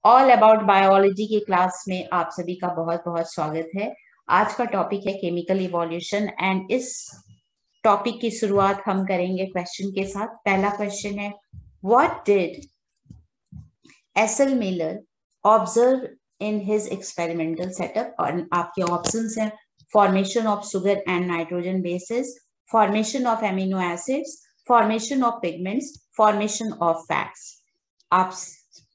All about biology की class में आप सभी का बहुत बहुत स्वागत है। आज का टॉपिक है केमिकल इवोल्यूशन एंड इस टॉपिक की शुरुआत हम करेंगे क्वेश्चन के साथ। पहला क्वेश्चन है, what did acyl Miller observe in his experimental setup. और आपके ऑप्शंस हैं formation of sugar and nitrogen bases, formation of amino acids, formation of pigments, formation of fats. आप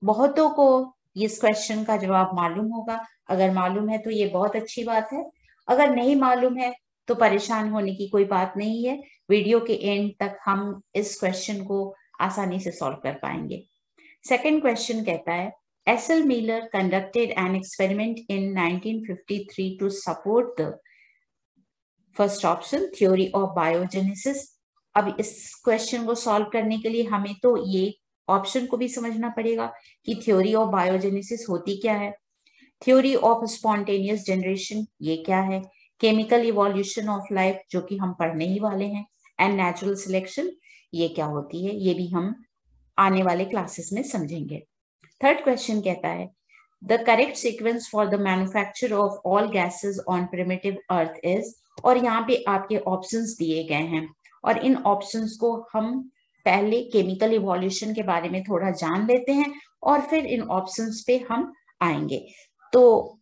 बहुतों को इस क्वेश्चन का जवाब मालूम होगा। अगर मालूम है तो ये बहुत अच्छी बात है, अगर नहीं मालूम है तो परेशान होने की कोई बात नहीं है। वीडियो के एंड तक हम इस क्वेश्चन को आसानी से सॉल्व कर पाएंगे। सेकंड क्वेश्चन कहता है, S L Miller conducted an experiment in 1953 to support the first option theory of biogenesis. अब इस क्वेश्चन को सॉल्व करने के लिए हमें तो ये ऑप्शन को भी समझना पड़ेगा कि थ्योरी ऑफ बायोजेनेसिस होती क्या है, थ्योरी ऑफ स्पॉन्टेनियस जनरेशन ये क्या है, केमिकल इवोल्यूशन ऑफ लाइफ जो कि हम पढ़ने ही वाले हैं, एंड नेचुरल सिलेक्शन ये क्या होती है, ये भी हम आने वाले क्लासेस में समझेंगे। थर्ड क्वेश्चन कहता है, the correct sequence for the manufacture of all gases on primitive earth is. और यहाँ पे आपके ऑप्शंस दिए गए हैं और इन ऑप्शंस को हम पहले केमिकल इवोल्यूशन के बारे में थोड़ा जान लेते हैं और फिर इन ऑप्शंस पे हम आएंगे। तो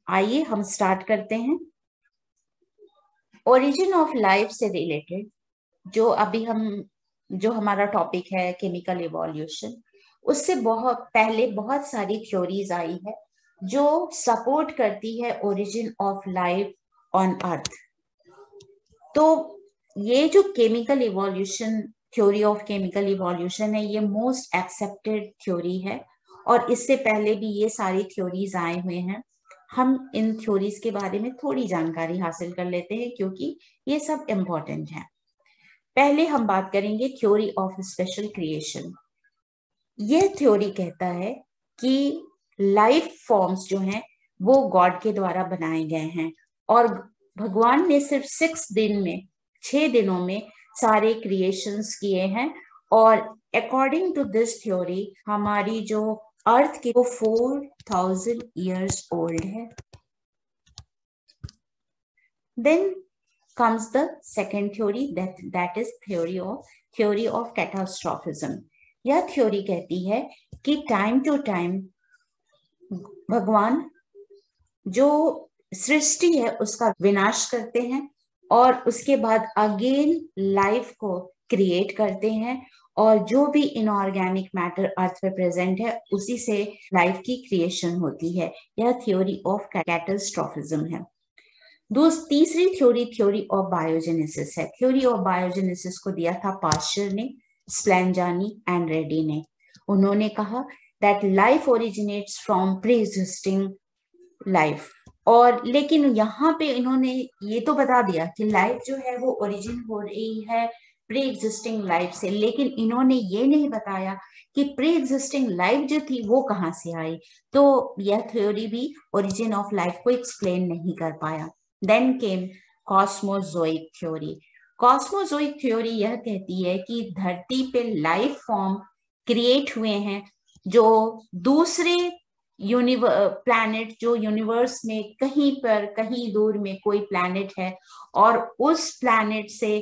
आइए हम स्टार्ट करते हैं। ओरिजिन ऑफ लाइफ से रिलेटेड जो हमारा टॉपिक है केमिकल इवोल्यूशन, उससे बहुत पहले बहुत सारी थ्योरीज आई है जो सपोर्ट करती है origin of life on earth. तो ये जो chemical evolution theory of chemical evolution है, ये मोस्ट एक्सेप्टेड थ्योरी है और इससे पहले भी ये सारी थ्योरीज आए हुए हैं। हम इन थ्योरीज के बारे में थोड़ी जानकारी हासिल कर लेते हैं क्योंकि ये सब इम्पोर्टेंट है। पहले हम बात करेंगे थ्योरी ऑफ स्पेशल क्रिएशन। यह थ्योरी कहता है कि लाइफ फॉर्म्स जो हैं वो गॉड के द्वारा बनाए गए हैं और भगवान ने सिर्फ 6 दिनों में सारे क्रिएशंस किए हैं। और अकॉर्डिंग टू दिस थ्योरी हमारी जो अर्थ की वो 4000 ईयर्स ओल्ड है। Then comes the second theory that is theory of catastrophism. यह थ्योरी कहती है कि टाइम टू टाइम भगवान जो सृष्टि है उसका विनाश करते हैं और उसके बाद अगेन लाइफ को क्रिएट करते हैं और जो भी इनऑर्गेनिक मैटर अर्थ पे प्रेजेंट है उसी से लाइफ की क्रिएशन होती है। यह थ्योरी ऑफ कैटास्ट्रोफिज्म है। तीसरी थ्योरी ऑफ बायोजेनेसिस है। थ्योरी ऑफ बायोजेनेसिस को दिया था पाश्चर ने, स्प्लेंजानी एंड रेड्डी ने। उन्होंने कहा that life originates from pre existing life. और लेकिन यहाँ पे इन्होंने ये तो बता दिया कि लाइफ जो है वो ओरिजिन हो रही है प्री एग्जिस्टिंग लाइफ से, लेकिन इन्होंने ये नहीं बताया कि प्री एग्जिस्टिंग लाइफ जो थी वो कहाँ से आई। तो यह थ्योरी भी ओरिजिन ऑफ लाइफ को एक्सप्लेन नहीं कर पाया। Then came cosmozoic theory. Cosmozoic theory यह कहती है कि धरती पे लाइफ फॉर्म क्रिएट हुए हैं जो दूसरे प्लैनेट, जो यूनिवर्स में कहीं दूर में कोई प्लैनेट है और उस प्लैनेट से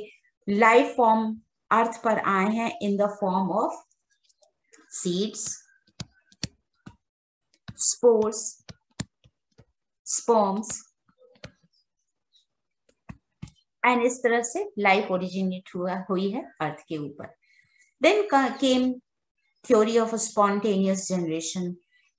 लाइफ फॉर्म अर्थ पर आए हैं इन the form of seeds, spores, sperms and इस तरह से लाइफ ओरिजिनेट हुई है अर्थ के ऊपर। Then came theory of spontaneous generation.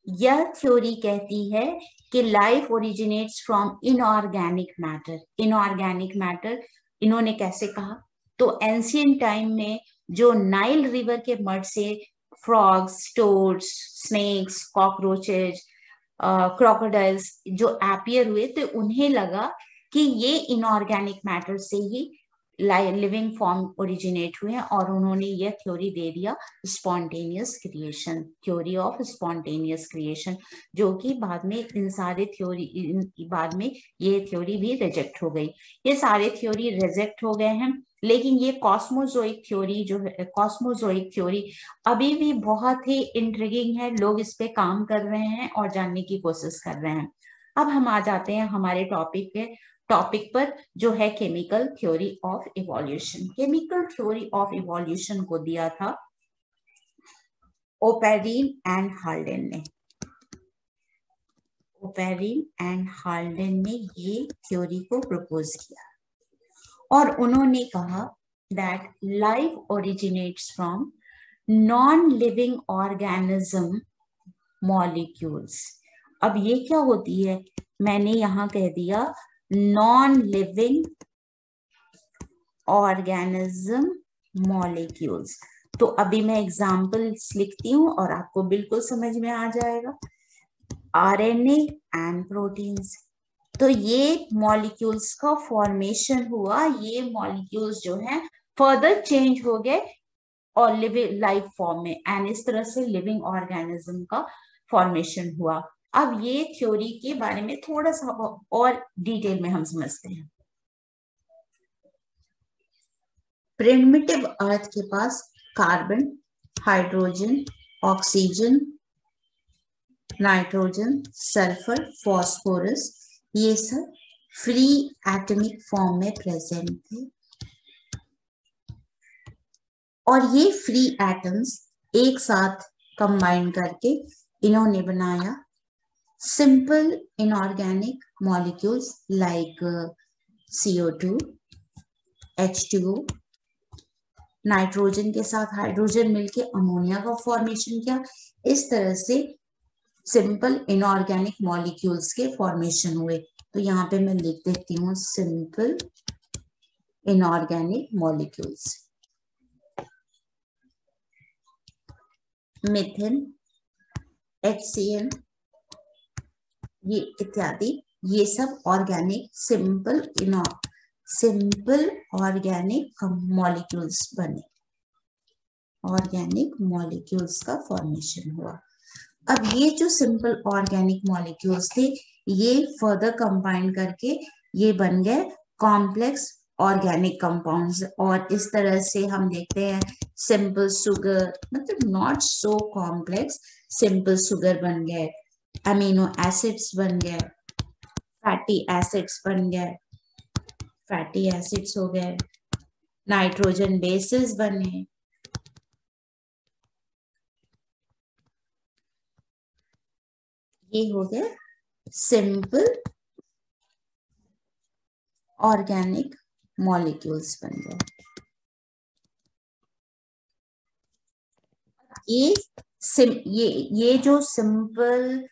यह थ्योरी कहती है कि life originates from inorganic matter. Inorganic matter इन्होंने कैसे कहा, तो एंशिएंट टाइम में जो नाइल रिवर के मड से frogs, toads, snakes, cockroaches, crocodiles जो अपीयर हुए तो उन्हें लगा कि ये इनऑर्गेनिक मैटर से ही लिविंग फॉर्म ओरिजिनेट हुए हैं और उन्होंने ये थ्योरी दे दिया spontaneous creation, theory of spontaneous creation, जो कि बाद में बाद में ये थ्योरी भी रिजेक्ट हो गई। ये सारे थ्योरी रिजेक्ट हो गए हैं लेकिन ये कॉस्मोजोइक थ्योरी जो है, कॉस्मोजोइक थ्योरी अभी भी बहुत ही इंट्रिगिंग है। लोग इस पे काम कर रहे हैं और जानने की कोशिश कर रहे हैं। अब हम आ जाते हैं हमारे टॉपिक पर, जो है chemical theory of evolution. Chemical theory of evolution को दिया था ओपेरिन एंड हाल्डेन ने। ओपेरिन एंड हाल्डेन ने ये थ्योरी को प्रपोज किया और उन्होंने कहा that life originates from non living organism molecules. अब ये क्या होती है, मैंने यहां कह दिया नॉन लिविंग ऑर्गेनिज्म मॉलिक्यूल्स। तो अभी मैं एग्जांपल्स लिखती हूं और आपको बिल्कुल समझ में आ जाएगा। आरएनए एंड प्रोटीन्स, तो ये मॉलिक्यूल्स का फॉर्मेशन हुआ। ये मॉलिक्यूल्स जो हैं फर्दर चेंज हो गए और लिविंग लाइफ फॉर्म में, एंड इस तरह से लिविंग ऑर्गेनिज्म का फॉर्मेशन हुआ। अब ये थ्योरी के बारे में थोड़ा सा और डिटेल में हम समझते हैं। प्रिमिटिव अर्थ के पास carbon, hydrogen, oxygen, nitrogen, sulphur, phosphorus, ये सब फ्री एटॉमिक फॉर्म में प्रेजेंट थे। और ये फ्री एटम्स एक साथ कंबाइन करके इन्होंने बनाया simple inorganic molecules like CO2, H2O, nitrogen के साथ हाइड्रोजन मिलके अमोनिया का फॉर्मेशन किया। इस तरह से सिंपल इनऑर्गेनिक मॉलिक्यूल्स के फॉर्मेशन हुए। तो यहाँ पे मैं लिख देती हूँ simple inorganic molecules. Methane, HCl, ये इत्यादि, ये सब ऑर्गेनिक सिंपल ऑर्गेनिक मॉलिक्यूल्स बने। ऑर्गेनिक मॉलिक्यूल्स का फॉर्मेशन हुआ। अब ये जो सिंपल ऑर्गेनिक मॉलिक्यूल्स थे, ये फर्दर कंबाइन करके ये बन गए कॉम्प्लेक्स ऑर्गेनिक कंपाउंड्स। और इस तरह से हम देखते हैं सिंपल शुगर, मतलब not so complex, simple sugar बन गए, अमीनो एसिड्स बन गए, फैटी एसिड्स बन गए, फैटी एसिड्स हो गए, नाइट्रोजन बेसेस बने, ये हो गए सिंपल ऑर्गेनिक मॉलिक्यूल्स बन गए। ये जो सिंपल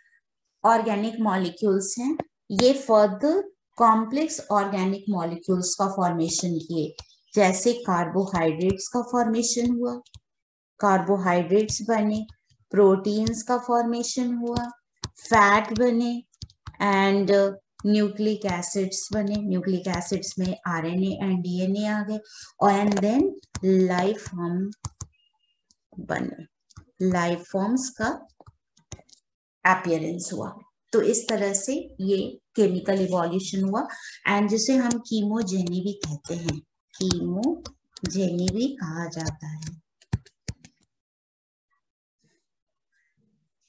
ऑर्गेनिक मॉलिक्यूल्स हैं, ये फर्दर कॉम्प्लेक्स ऑर्गेनिक मॉलिक्यूल्स का फॉर्मेशन किए। जैसे कार्बोहाइड्रेट्स का फॉर्मेशन हुआ, कार्बोहाइड्रेट्स बने, प्रोटीन्स का फॉर्मेशन हुआ, फैट बने, एंड न्यूक्लिक एसिड्स बने। न्यूक्लिक एसिड्स में RNA एंड DNA आ गए, और एंड देन लाइफ फॉर्म बने, लाइफ फॉर्म्स का अपीयरेंस हुआ। तो इस तरह से ये केमिकल इवोल्यूशन हुआ, एंड जिसे हम कीमोजेनी भी कहते हैं, कीमोजेनी भी कहा जाता है।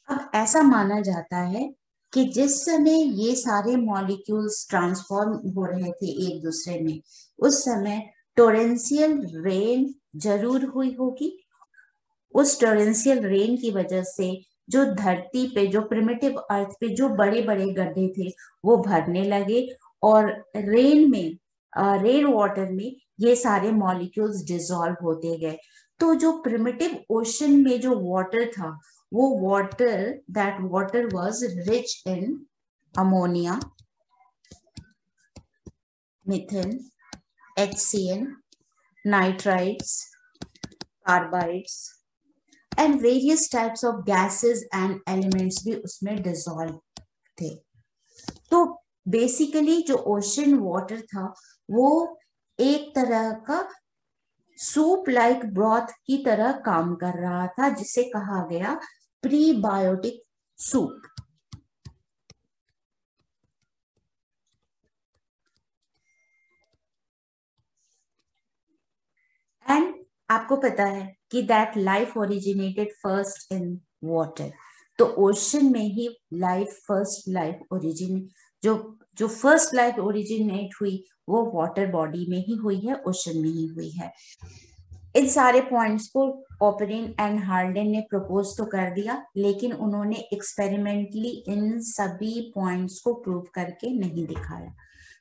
अब ऐसा माना जाता है कि जिस समय ये सारे मॉलिक्यूल्स ट्रांसफॉर्म हो रहे थे एक दूसरे में, उस समय टोरेंशियल रेन जरूर हुई होगी। उस टोरेंशियल रेन की वजह से जो धरती पे, जो प्रिमिटिव अर्थ पे जो बड़े बड़े गड्ढे थे वो भरने लगे, और रेन वाटर में ये सारे मॉलिक्यूल्स डिसॉल्व होते गए। तो जो प्रिमिटिव ओशन में जो वाटर था, वो that water was rich in ammonia, methane, HCl, nitrites, carbides and various types of gases and elements भी उसमें डिसॉल्व थे। तो बेसिकली जो ओशन वाटर था वो एक तरह का सूप लाइक ब्रॉथ की तरह काम कर रहा था, जिसे कहा गया प्रीबायोटिक सूप। आपको पता है कि that life originated first in water, तो ओशन में ही लाइफ फर्स्ट लाइफ ओरिजिन जो जो फर्स्ट लाइफ ओरिजिनेट हुई वो वाटर बॉडी में ही हुई है, ओशन में ही हुई है। इन सारे पॉइंट्स को ओपरिन एंड हार्डन ने प्रपोज तो कर दिया, लेकिन उन्होंने एक्सपेरिमेंटली इन सभी पॉइंट्स को प्रूव करके नहीं दिखाया।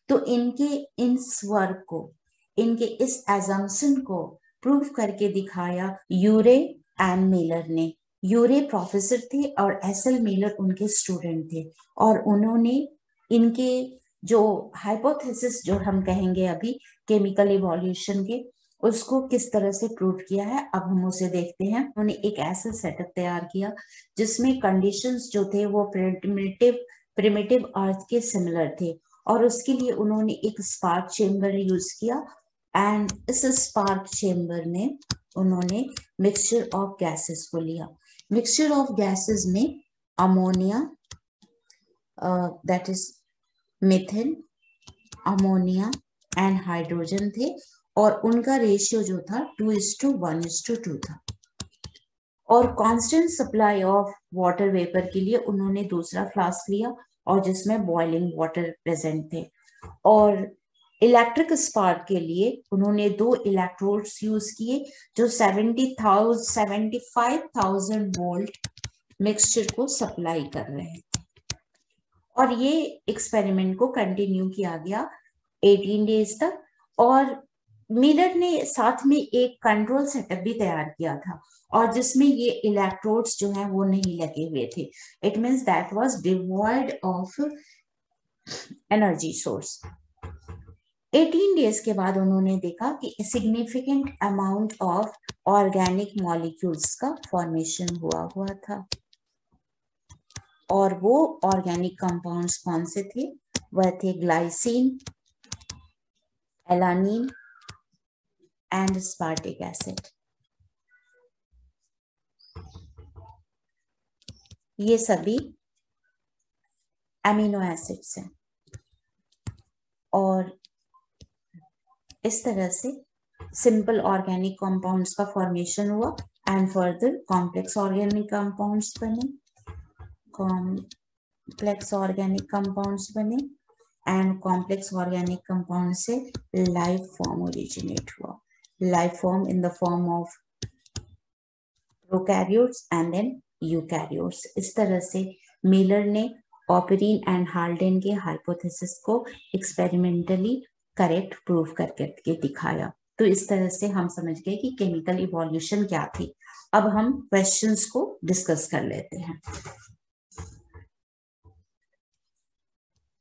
तो इनके इस वर्क को, इनके इस एजम्पशन को प्रूव करके दिखाया यूरे एंड मिलर ने। यूरे प्रोफेसर थे और एसएल मिलर उनके स्टूडेंट थे, और उन्होंने इनके जो हाइपोथेसिस जो हम कहेंगे अभी केमिकल इवोल्यूशन के, उसको किस तरह से प्रूव किया है अब हम उसे देखते हैं। उन्होंने एक ऐसा सेटअप तैयार किया जिसमें कंडीशंस जो थे वो प्रिमिटिव अर्थ के सिमिलर थे, और उसके लिए उन्होंने एक स्पार्क चेम्बर यूज किया। एंड इस स्पार्क चेम्बर में उन्होंने मिक्सचर ऑफ गैसेस को लिया। मिक्सचर ऑफ गैसेस में ammonia, that is methane, ammonia and hydrogen थे, और उनका रेशियो जो था 2:1:2 था। और constant supply of water vapour के लिए उन्होंने दूसरा फ्लास्क लिया, और जिसमें बॉइलिंग वाटर प्रेजेंट थे। और इलेक्ट्रिक स्पार्क के लिए उन्होंने 2 इलेक्ट्रोड्स यूज किए जो 75,000 वोल्ट मिक्सचर को सप्लाई कर रहे थे। और ये एक्सपेरिमेंट को कंटिन्यू किया गया 18 डेज तक। और मिलर ने साथ में एक कंट्रोल सेटअप भी तैयार किया था, और जिसमें ये इलेक्ट्रोड्स जो हैं वो नहीं लगे हुए थे। It means that was devoid of energy source. 18 days के बाद उन्होंने देखा कि significant amount of organic molecules का फॉर्मेशन हुआ था। और वो ऑर्गेनिक कंपाउंड्स कौन से थे? वह थे glycine, alanine and spartic acid. ये सभी एमिनो एसिड्स हैं। और इस तरह से सिंपल ऑर्गेनिक कंपाउंड्स का फॉर्मेशन हुआ, and further complex organic compounds बने, कॉम्प्लेक्स ऑर्गेनिक कंपाउंड्स बने, एंड कॉम्प्लेक्स ऑर्गेनिक कंपाउंड से लाइफ फॉर्म ओरिजिनेट हुआ। Life form in the form of prokaryotes and then eukaryotes. इस तरह से मिलर ने ओपरिन एंड हाल्डेन के हाइपोथेसिस को एक्सपेरिमेंटली करेक्ट प्रूव करके दिखाया। तो इस तरह से हम समझ गए कि केमिकल इवोल्यूशन क्या थी। अब हम क्वेश्चंस को डिस्कस कर लेते हैं।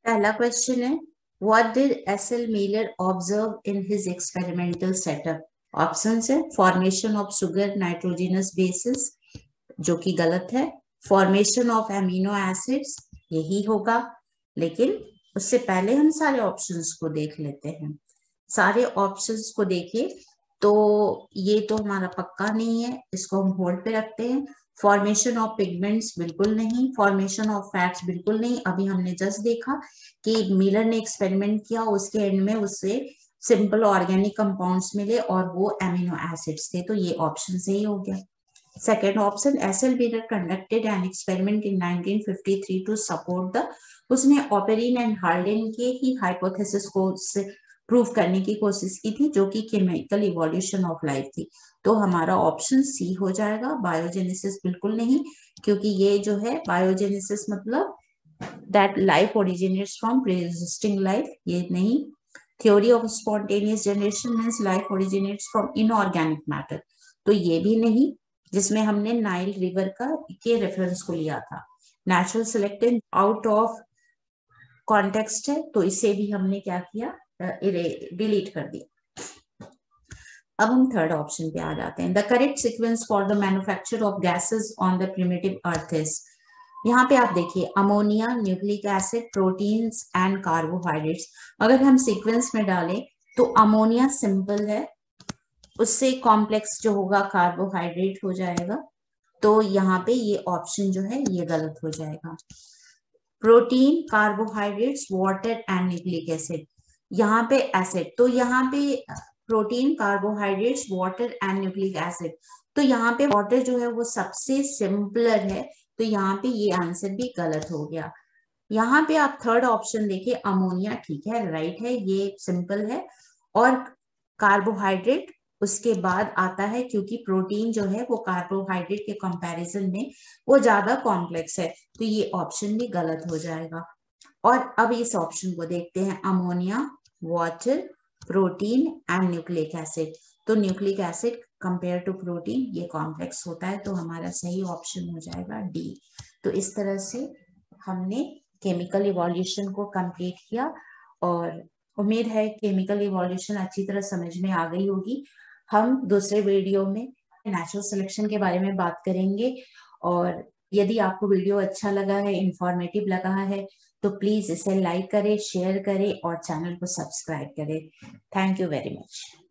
पहला क्वेश्चन है, what did S L Miller observe in his experimental setup? Options है formation of sugar nitrogenous bases, जो कि गलत है। फॉर्मेशन ऑफ एमिनो एसिड्स, यही होगा। लेकिन उससे पहले हम सारे ऑप्शंस को देख लेते हैं। सारे ऑप्शंस को देखें तो ये तो हमारा पक्का नहीं है, इसको हम होल्ड पे रखते हैं। फॉर्मेशन ऑफ पिगमेंट्स बिल्कुल नहीं, फॉर्मेशन ऑफ फैट्स बिल्कुल नहीं। अभी हमने जस्ट देखा कि मिलर ने एक्सपेरिमेंट किया, उसके एंड में उससे सिंपल ऑर्गेनिक कंपाउंड्स मिले और वो एमिनो एसिड्स थे, तो ये ऑप्शन सही हो गया। Second option, S L Miller conducted an experiment in 1953 to support the, उसने ओपरिन एंड हाल्डेन के ही हाइपोथेसिस को प्रूव करने की कोशिश की थी, जो कि केमिकल इवोल्यूशन ऑफ लाइफ थी। तो हमारा ऑप्शन सी हो जाएगा। बायोजेनेसिस बिल्कुल नहीं, क्योंकि ये जो है बायोजेनेसिस मतलब that life originates from pre existing life, ये नहीं। Theory of spontaneous generation means life originates from inorganic matter, तो ये भी नहीं, जिसमें हमने नाइल रिवर के रेफरेंस को लिया था। Natural selected out of context है, तो इसे भी हमने क्या किया, डिलीट कर दिया। अब हम थर्ड ऑप्शन पे आ जाते हैं। The correct sequence for the manufacture of gases on the primitive earth is, यहाँ पे आप देखिए ammonia, nucleic acid, proteins and carbohydrates. अगर हम सीक्वेंस में डालें तो अमोनिया सिंपल है, उससे कॉम्प्लेक्स जो होगा कार्बोहाइड्रेट हो जाएगा, तो यहाँ पे ये ऑप्शन जो है ये गलत हो जाएगा। Protein, carbohydrates, water and nucleic acid, यहाँ पे एसिड, तो यहाँ पे protein, carbohydrates, water and nucleic acid. तो यहाँ पे वाटर जो है वो सबसे सिंपलर है, तो यहाँ पे ये आंसर भी गलत हो गया। यहाँ पे आप थर्ड ऑप्शन देखिए, अमोनिया, ठीक है, राइट है, ये सिंपल है। और कार्बोहाइड्रेट उसके बाद आता है, क्योंकि प्रोटीन जो है वो कार्बोहाइड्रेट के कंपैरिजन में वो ज्यादा कॉम्प्लेक्स है, तो ये ऑप्शन भी गलत हो जाएगा। और अब इस ऑप्शन को देखते हैं, ammonia, water, protein and nucleic acid. तो nucleic acid compare to protein ये कॉम्प्लेक्स होता है, तो हमारा सही ऑप्शन हो जाएगा डी। तो इस तरह से हमने केमिकल इवोल्यूशन को कंप्लीट किया, और उम्मीद है केमिकल इवोल्यूशन अच्छी तरह समझ में आ गई होगी। हम दूसरे वीडियो में नेचुरल सिलेक्शन के बारे में बात करेंगे, और यदि आपको वीडियो अच्छा लगा है, इंफॉर्मेटिव लगा है, तो प्लीज इसे लाइक करें, शेयर करें और चैनल को सब्सक्राइब करें। Thank you very much.